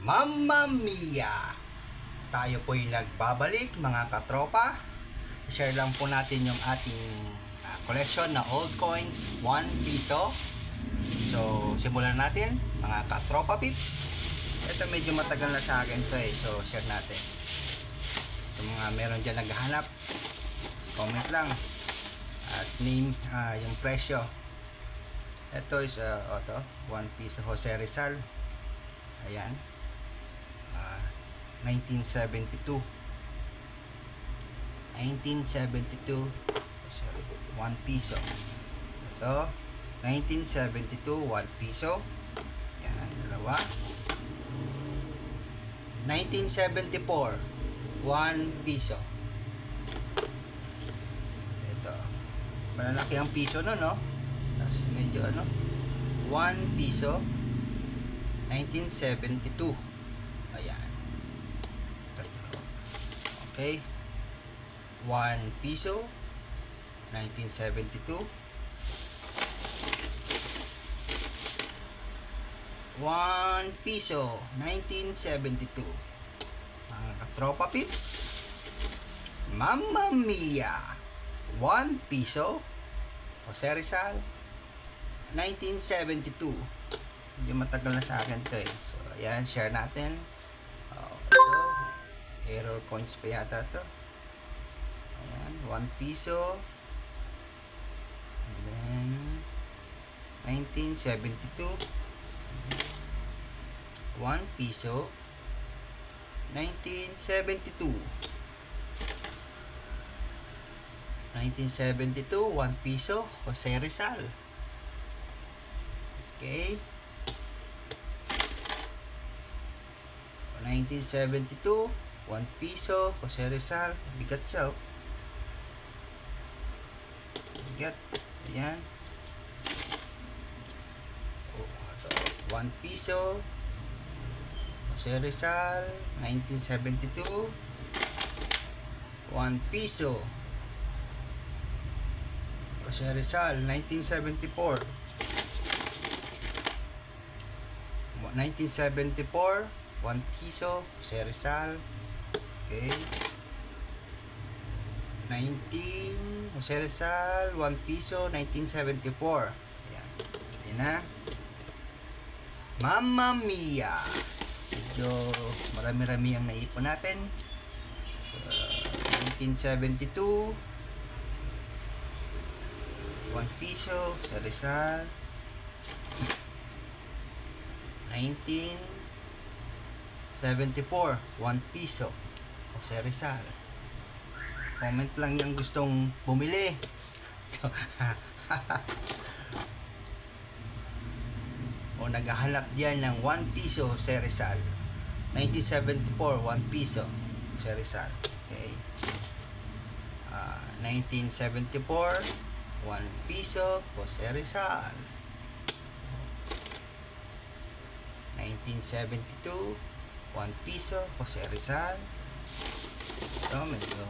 Mamma Mia! Tayo po'y nagbabalik mga katropa. I-share lang po natin yung ating collection na old coins, 1 piso. So, simulan natin mga katropa pips. Ito medyo matagal na sa akin to so share natin. Yung mga meron dyan naghahanap, comment lang at name yung presyo. Ito is 1 piso Jose Rizal. Ayan. 1972. 1972. Sorry, 1 piso. Ito, 1972, 1 piso. Yan, dalawa. 1974, 1 piso. Ito. Malalaki ang piso no, no? Tapos medyo 1 piso. 1972. Ayan. Okay. 1 piso. 1972. 1 piso. 1972. Mga katropa pips. Mamma Mia. 1 piso. Jose Rizal. 1972. Yung matagal na sa akin to So, ayan, share natin. Ito, error coins pa yata to. Ayan, 1 piso. And then, 1972. 1 piso. 1972. 1972, 1 piso. Jose Rizal. Okay. 1972, 1 piso, Jose Rizal. Bigat siya, bigat. Ayan. 1 piso, Jose Rizal. 1972, 1 piso, Jose Rizal. 1974. 1974, 1 piso, Jose Rizal. Okay. 19, Jose Rizal, 1 piso, 1974. Ayan. Ayan na. Mamma Mia. Medyo marami-rami ang naipon natin. So, 1972. 1 piso, Jose Rizal. 1974, 1 piso, Jose Rizal. Comment lang yung gustong bumili. O naghahanap diyan ng 1 piso Jose Rizal. 1974, 1 piso Jose Rizal. Okay. 1974, 1 piso Jose Rizal. 1972, 1 piso Jose Rizal. Ito medyo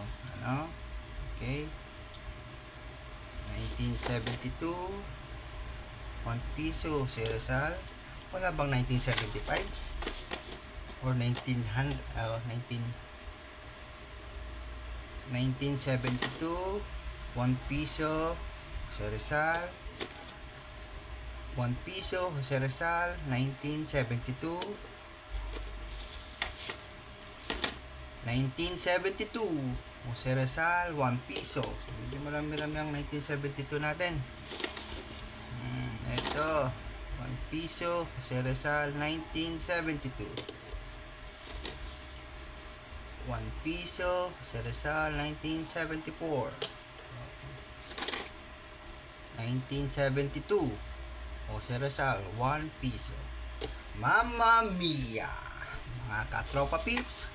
okay. 1972, 1 piso Jose Rizal. Wala bang 1975 or 1900 1972, 1 piso Jose Rizal. 1 piso Jose Rizal. 1972. 1972 Jose Rizal, 1 piso. Medyo marami-rami ang 1972 natin. Ito 1 piso Jose Rizal. 1972. 1 piso Jose Rizal. 1974. 1972 Jose Rizal, 1 piso. Mamma Mia. Mga katropa pips,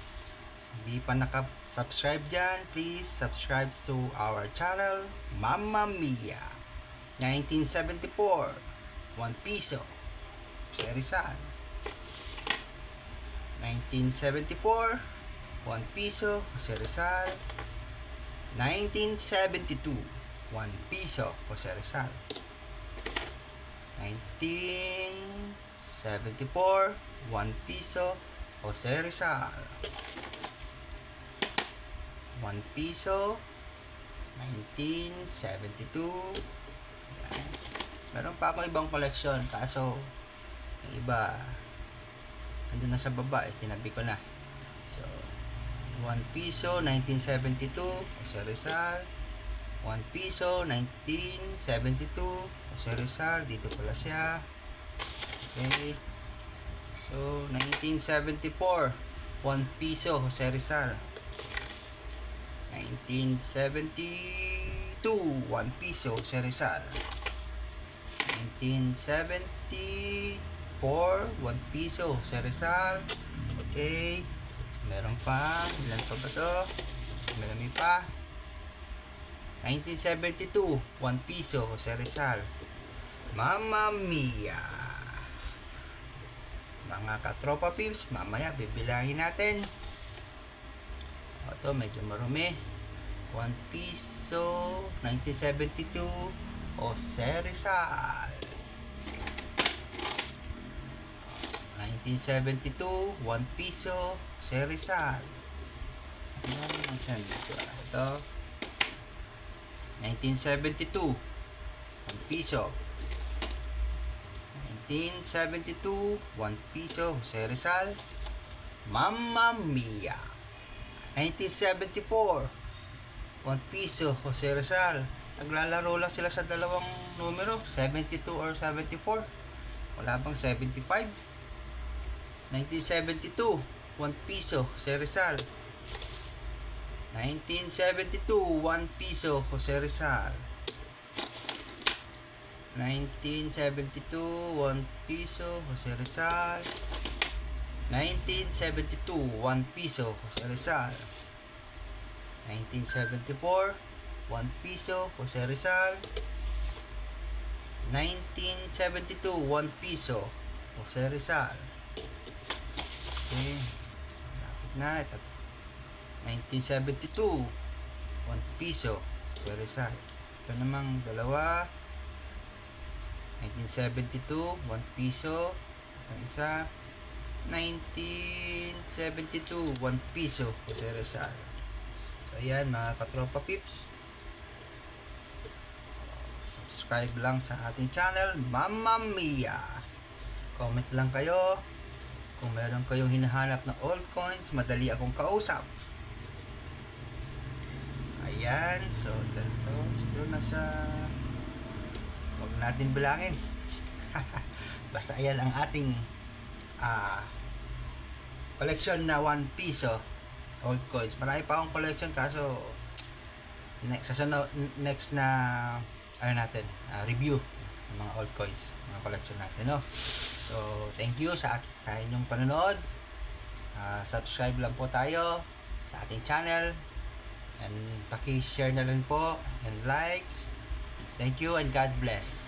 hindi pa naka-subscribe dyan, please subscribe to our channel, Mamma Mia. 1974, 1 piso, Jose Rizal. 1974, 1 piso, Jose Rizal. 1972, 1 piso, Jose Rizal. 1974, 1 piso, Jose Rizal. 1 piso, 1972. Yan. Meron pa ako ibang collection, kaso yung iba andun na sa baba, tinabi ko na. So 1 piso, 1972, Jose Rizal. 1 piso, 1972, Jose Rizal. Dito pala siya. Okay. So 1974, 1 piso, Jose Rizal. 1972, 1 piso, Jose Rizal. 1974, 1 piso, Jose Rizal. Okay. Meron pa. Ilan pa ba to? Marami pa. 1972, 1 piso, Jose Rizal. Mamma Mia. Mga katropa pips, mamaya bibilangin natin. Ito, medyo marumi. 1 piso, 1972, Jose Rizal. 1972, 1 piso, Jose Rizal. Ito. 1972, 1 piso. 1972, 1 piso, Jose Rizal. Mamma Mia. 1974, 1 piso, Jose Rizal. Naglalaro lang sila sa dalawang numero, 72 or 74. Wala bang 75? 1972, 1 piso, Jose Rizal. 1972, 1 piso, Jose Rizal. 1972, 1 piso, Jose Rizal. 1972, 1 piso, Jose Rizal. 1974, 1 piso, Jose Rizal. 1972, 1 piso, Jose Rizal. Okay. Lapit na. Ito. 1972, 1 piso, Jose Rizal. Ito namang dalawa. 1972, 1 piso. Itong isa. 1972, 1 piso, Jose Rizal. So, ayan mga katropa pips. Subscribe lang sa ating channel, Mamma Mia. Comment lang kayo. Kung meron kayong hinahanap na old coins, madali akong kausap. Ayan. So, ganito. Siguro nasa... Huwag natin bilangin. Basta ayan ang ating collection na 1 piso old coins. Marami pa akong collection, kaso next na ano natin, review ng mga old coins, mga collection natin, no? So, thank you sa inyong panonood. Subscribe lang po tayo sa ating channel, and paki-share na rin po and likes. Thank you and God bless.